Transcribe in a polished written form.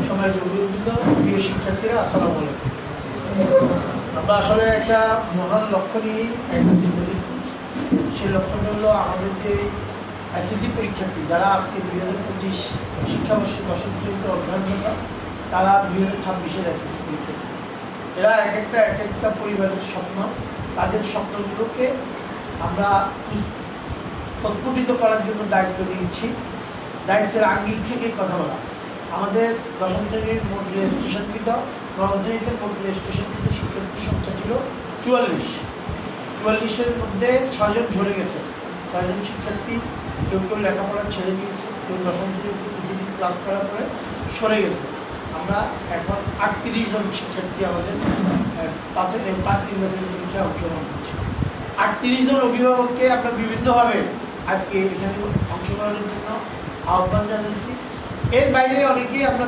সময় অভিযোগ প্রিয় শিক্ষার্থীরা আসসালামু আলাইকুম। আমরা আসলে একটা মহান লক্ষ্য নিয়ে একদিন বলেছি। সেই লক্ষ্যটা হলো আমাদের যে এসএসসি পরীক্ষার্থী যারা আজকে 2025 শিক্ষাবর্ষে দশম শ্রেণীতে অধ্যয়নরত, তারা 2026-এর এসএসসি পরীক্ষার্থী। এরা এক একটা পরিবারের স্বপ্ন, তাদের স্বপ্নগুলোকে আমরা প্রস্ফুটিত করার জন্য দায়িত্ব নিয়েছি। দায়িত্বের আঙ্গিক থেকে কথা বলা। আমাদের দশম শ্রেণীর মোট রেজিস্ট্রেশনকৃত, নবম শ্রেণীতে মোট রেজিস্ট্রেশনকৃত শিক্ষার্থীর সংখ্যা ছিল 44-এর মধ্যে 6 জন ঝরে গেছে। 6 জন শিক্ষার্থী কেউ লেখাপড়া ছেড়ে দিয়েছে, কেউ দশম শ্রেণীতে কিছুদিন ক্লাস করার পরে সরে গেছে। আমরা এখন 38 জন শিক্ষার্থী আমাদের পাঁচ নির্বাচনী পরীক্ষায় অংশগ্রহণ করছি। 38 জন অভিভাবককে আমরা বিভিন্নভাবে আজকে এখানে অংশগ্রহণের জন্য আহ্বান জানাচ্ছি। এর বাইরে অনেকেই আমরা